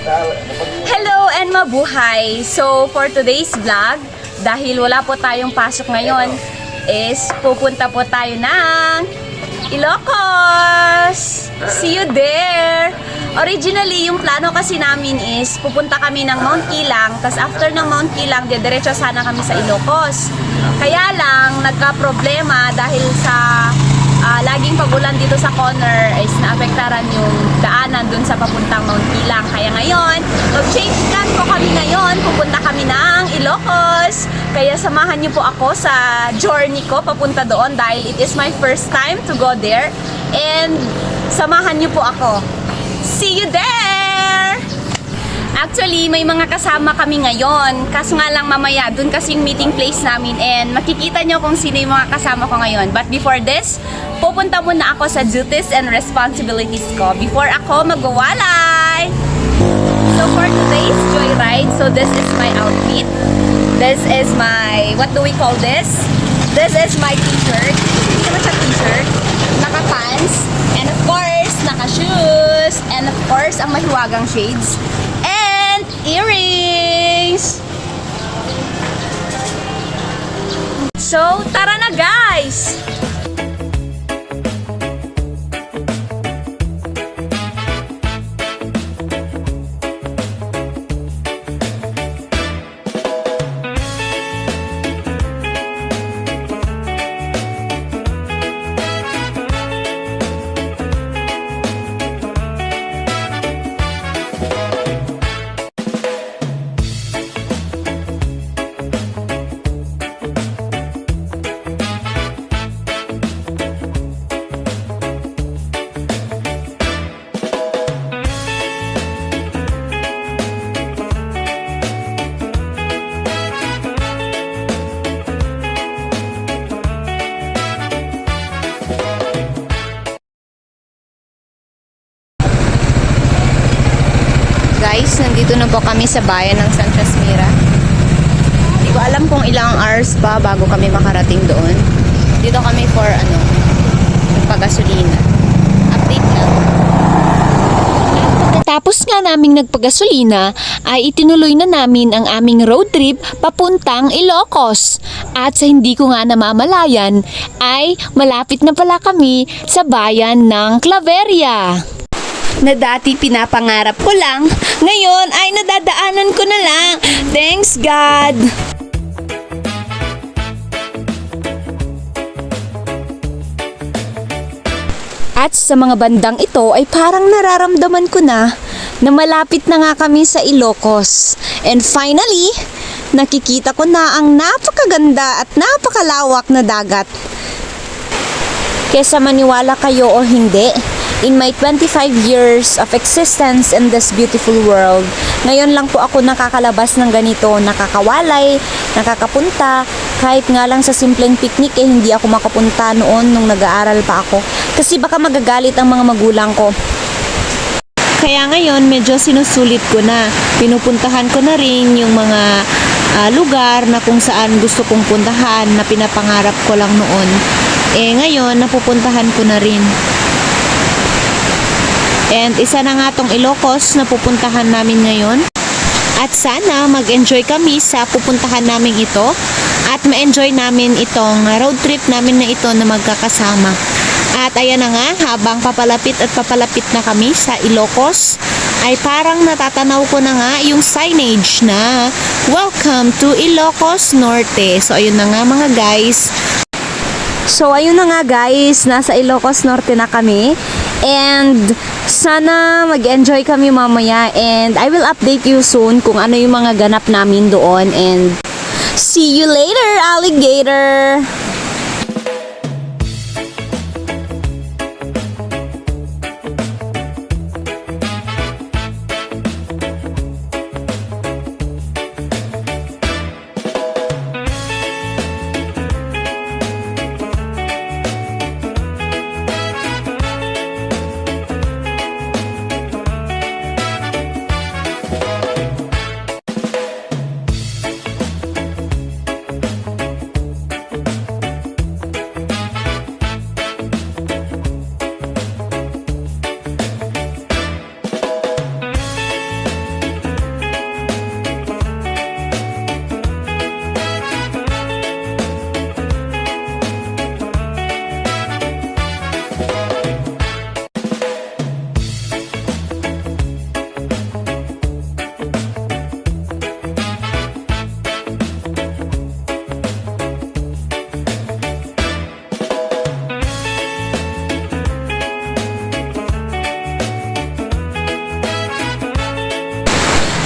Hello and mabuhay! So for today's vlog, dahil wala po tayong pasok ngayon, is pupunta po tayo ng Ilocos! See you there! Originally, yung plano kasi namin is pupunta kami ng Mount Kilang, tas after ng Mount Kilang, diretso sana kami sa Ilocos. Kaya lang, nagka-problema dahil sa laging pagulan dito sa corner is naapektaran yung daanan dun sa papuntang Mount Kilang. Kaya ngayon, mag-change plan po kami ngayon. Pupunta kami ng Ilocos. Kaya samahan niyo po ako sa journey ko papunta doon dahil it is my first time to go there. And samahan niyo po ako. See you there! Actually, may mga kasama kami ngayon. Kaso nga lang mamaya, dun kasi yung meeting place namin and makikita nyo kung sino yung mga kasama ko ngayon. But before this, pupunta muna ako sa duties and responsibilities ko before ako magwawalay. So for today's joyride, so this is my outfit. This is my, what do we call this? This is my t-shirt. Hindi naman siya t-shirt. Naka-pants. And of course, naka-shoes. And of course, ang mahiwagang shades. Earrings! So, tara na guys! Guys, nandito na po kami sa bayan ng Santos Mira. Hindi ko alam kung ilang hours pa bago kami makarating doon. Dito kami for nagpagasolina. Update lang. Pagkatapos nga naming nagpagasolina, ay itinuloy na namin ang aming road trip papuntang Ilocos. At sa hindi ko nga namamalayan, ay malapit na pala kami sa bayan ng Claveria. Na dati pinapangarap ko lang, ngayon ay nadadaanan ko na lang. Thanks God! At sa mga bandang ito ay parang nararamdaman ko na malapit na nga kami sa Ilocos. And finally, nakikita ko na ang napakaganda at napakalawak na dagat. Kesa maniwala kayo o hindi, in my 25 years of existence in this beautiful world, ngayon lang po ako nakakalabas ng ganito, nakakawalay, nakakapunta, kahit nga lang sa simpleng picnic hindi ako makapunta noon nung nag-aaral pa ako. Kasi baka magagalit ang mga magulang ko. Kaya ngayon, medyo sinusulit ko na. Pinupuntahan ko na rin yung mga lugar na kung saan gusto kong puntahan na pinapangarap ko lang noon. Ngayon, napupuntahan ko na rin. And isa na nga tong Ilocos na pupuntahan namin ngayon. At sana mag-enjoy kami sa pupuntahan namin ito. At ma-enjoy namin itong road trip namin na ito na magkakasama. At ayan na nga, habang papalapit at papalapit na kami sa Ilocos, ay parang natatanaw ko na nga yung signage na Welcome to Ilocos Norte. So ayun na nga mga guys. So ayun na nga guys, nasa Ilocos Norte na kami. And sana mag-enjoy kami mamaya. And I will update you soon kung ano yung mga ganap namin doon. And see you later, alligator!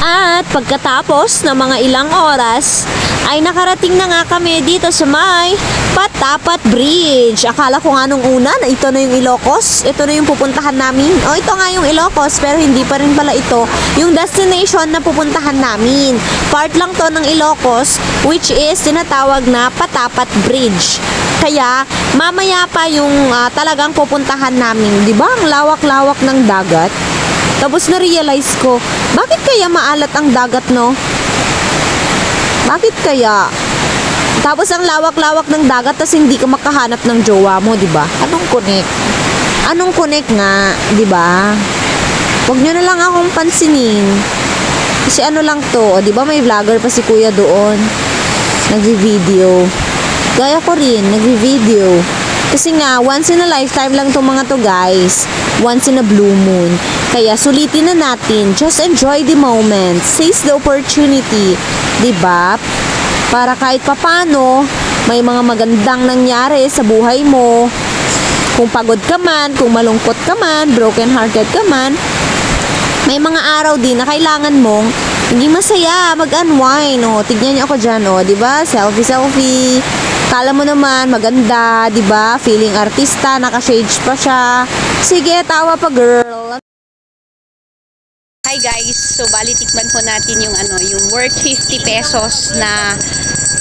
At pagkatapos ng mga ilang oras, ay nakarating na nga kami dito sa may Patapat Bridge. Akala ko nga nung una na ito na yung Ilocos. Ito na yung pupuntahan namin. O, ito nga yung Ilocos, pero hindi pa rin pala ito yung destination na pupuntahan namin. Part lang to ng Ilocos, which is tinatawag na Patapat Bridge. Kaya, mamaya pa yung talagang pupuntahan namin. Di ba? Ang lawak-lawak ng dagat. Tapos na-realize ko, bakit kaya maalat ang dagat, no? Bakit kaya? Tapos ang lawak-lawak ng dagat, tapos hindi ka makahanap ng jowa mo, di ba? Anong connect? Anong connect nga, di ba? Huwag nyo na lang akong pansinin. Kasi ano lang to, di ba may vlogger pa si kuya doon. Nagvi-video. Gaya ko rin, nagvi-video. Kasi nga, once in a lifetime lang itong mga to, guys. Once in a blue moon. Kaya sulitin na natin. Just enjoy the moment. Seize the opportunity. Diba? Para kahit papano, may mga magandang nangyari sa buhay mo. Kung pagod ka man, kung malungkot ka man, broken hearted ka man, may mga araw din na kailangan mong hindi masaya, mag-unwind. O, tignan niyo ako dyan, o, diba? Selfie. Kala mo naman, maganda, diba? Feeling artista, naka-shades pa siya. Sige, tawa pa, girl. Hi guys, so bali tikman po natin yung yung worth 50 pesos na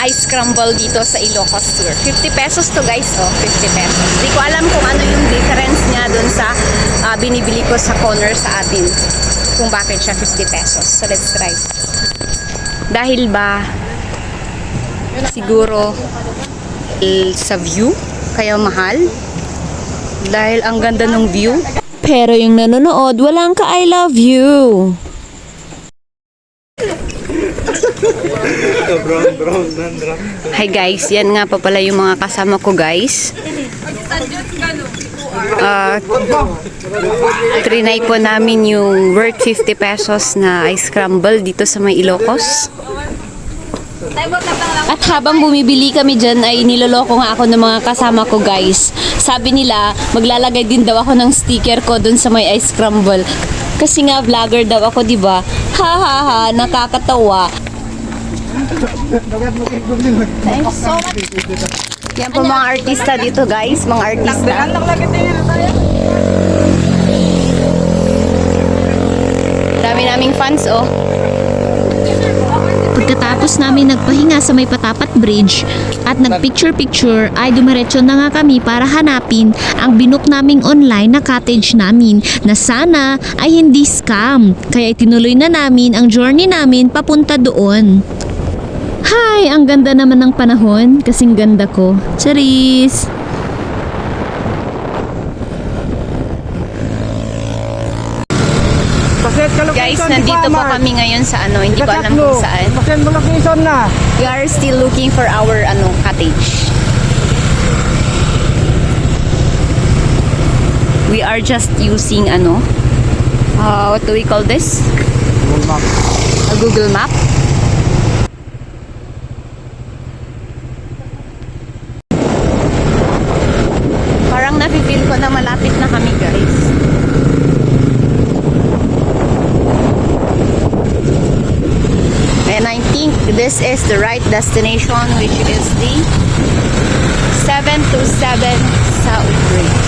ice crumble dito sa Ilocos Sur. 50 pesos to guys, oh, 50 pesos. Di ko alam kung ano yung difference niya dun sa binibili ko sa corner sa atin. Kung bakit siya 50 pesos. So let's try. Dahil ba siguro sa view kaya mahal? Dahil ang ganda ng view. Pero yung nanonood, walang ka-I love you. Hi guys, yan nga pa pala yung mga kasama ko guys. Trinay po namin yung worth 50 pesos na ice crumble dito sa may Ilocos. At habang bumibili kami dyan ay niloloko nga ako ng mga kasama ko, guys. Sabi nila, maglalagay din daw ako ng sticker ko dun sa may ice crumble. Kasi nga vlogger daw ako, di ba? Ha ha ha, nakakatawa. Thanks so much. Yan po mga artista dito guys, mga artista. Dami naming fans oh. Pagkatapos namin nagpahinga sa may Patapat Bridge at nagpicture-picture ay dumiretso na nga kami para hanapin ang binook naming online na cottage namin na sana ay hindi scam. Kaya itinuloy na namin ang journey namin papunta doon. Hi! Ang ganda naman ng panahon kasing ganda ko. Charis! Guys, nandito po kami ngayon sa hindi ko alam kung saan. We are still looking for our cottage. We are just using what do we call this? A Google Map. Parang nafe-feel ko na malapit na kami, guys. And I think this is the right destination, which is the 727 South Bridge.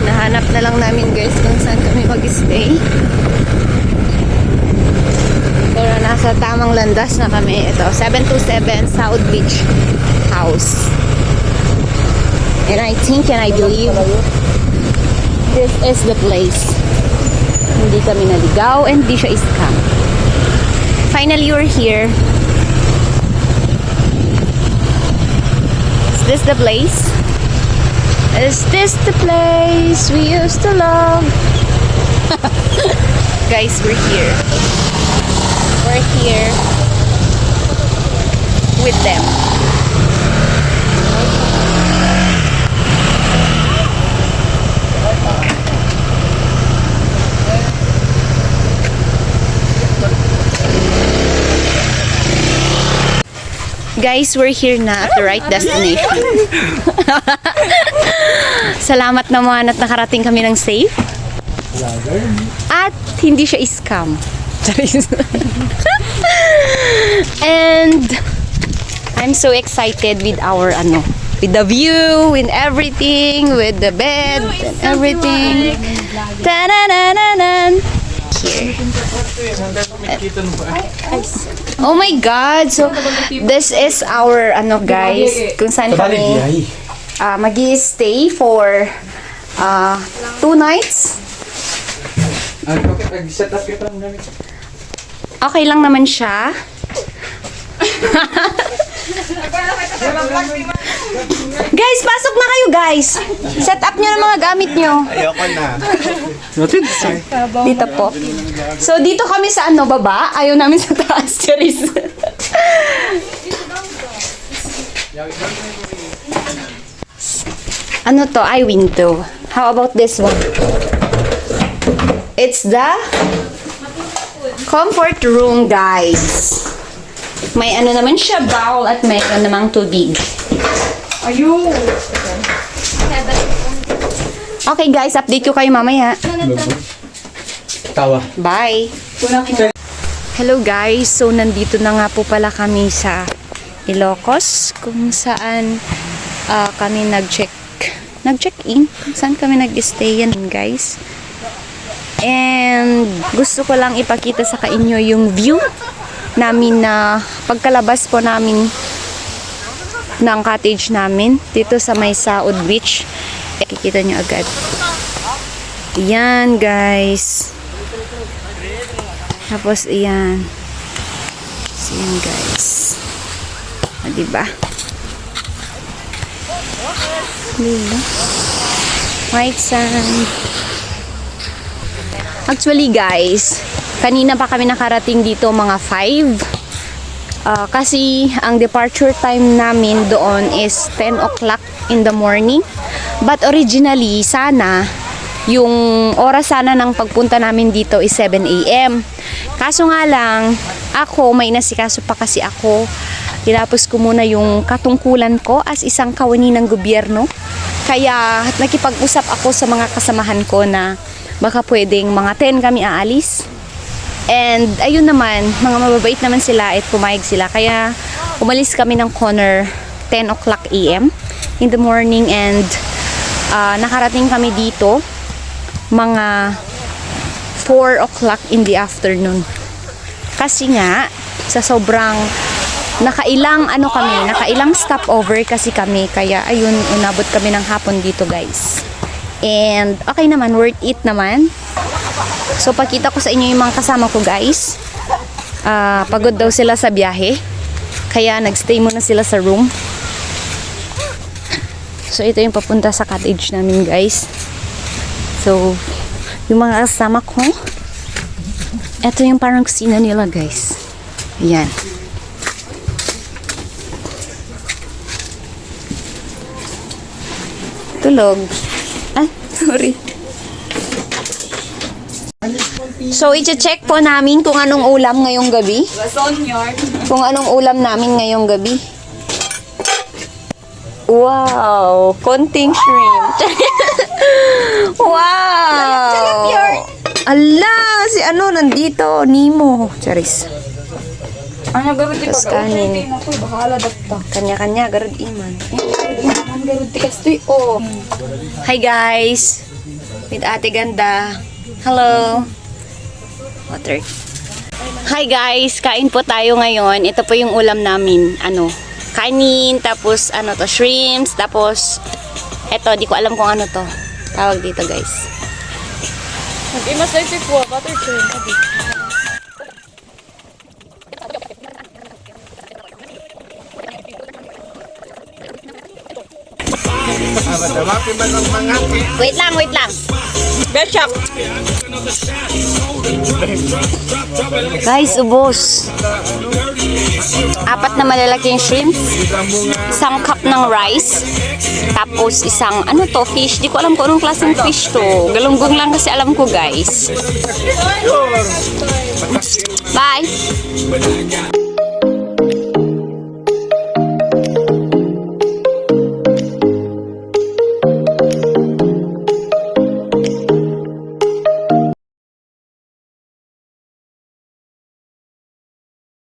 Nahanap na lang namin guys kung saan kami mag-stay. Pero nasa tamang landas na kami. Ito, 727 South Beach House. And I think and I believe this is the place. Hindi kami naligaw and di siya scam. Finally, we're here. Is this the place? Is this the place we used to love? Guys, we're here. We're here with them. Guys, we're here na at the right destination. Salamat naman at nakarating kami ng safe. At hindi siya scam. And I'm so excited with our with the view, with everything, with the bed, and everything. Ta-da-da-da-da. Here. Oh my God! So, this is our, guys, kung saan kami mag-i-stay for 2 nights. Okay lang naman siya. Guys, pasok na kayo, guys. Set up nyo ng mga gamit nyo. Ayoko na. Dito po. So, dito kami sa baba. Ayaw namin sa taas, Charis. Ano to? Ay, window. How about this one? It's the comfort room, guys. May naman siya, bowl at mayroon namang tubig. Ayun! Okay, guys. Update ko kayo mamaya. Tawa. Bye! Hello, guys. So, nandito na nga po pala kami sa Ilocos, kung saan kami nag-check-in. Kung saan kami nag-stay yan, guys. And gusto ko lang ipakita sa inyo yung view namin na pagkalabas po namin ng cottage namin dito sa may Saud Beach. Kikita nyo agad. Yan, guys. Tapos, ayan. So, yan, guys. Diba? Diba? White sand. Actually, guys, kanina pa kami nakarating dito mga 5. Kasi ang departure time namin doon is 10 o'clock in the morning. But originally, sana, yung oras sana ng pagpunta namin dito is 7 a.m. Kaso nga lang, may nasikaso pa kasi ako. Tinapos ko muna yung katungkulan ko as isang kawani ng gobyerno. Kaya nakipag-usap ako sa mga kasamahan ko na baka pwedeng mga 10 kami aalis. And ayun naman, mga mababait naman sila at pumayag sila. Kaya umalis kami ng corner 10 o'clock a.m. in the morning and nakarating kami dito mga 4 o'clock in the afternoon. Kasi nga, sa sobrang nakailang stopover kasi kami. Kaya ayun, unabot kami ng hapon dito, guys. And okay naman, worth it naman. So pakita ko sa inyo yung mga kasama ko, guys. Pagod daw sila sa biyahe. Kaya nagstay muna sila sa room. So ito yung papunta sa cottage namin, guys. So yung mga kasama ko, ito yung parang kusina nila, guys. Ayan. Tulog. Ay, sorry. So, i-check po namin kung anong ulam ngayong gabi. Kung anong ulam namin ngayong gabi. Wow! Konting shrimp. Wow! Ala! Si nandito? Nemo. Charis. Ano garud di Tapos pa kanin. bahala dapat. Kanya-kanya, garud iman. Ang garud tikas to oh. Hi guys! With Ate Ganda. Hello! Water. Hi guys! Kain po tayo ngayon. Ito po yung ulam namin. Kanin, tapos shrimps, tapos eto, di ko alam kung ano to. Tawag dito, guys. Nag-imas na isip ko, butter chicken. Wait lang, wait lang. Beshak! Guys, ubos. 4 na malalaking shrimps. 1 cup ng rice. Tapos isang, fish. Di ko alam kung anong klaseng fish to. Galunggong lang kasi alam ko, guys. Bye!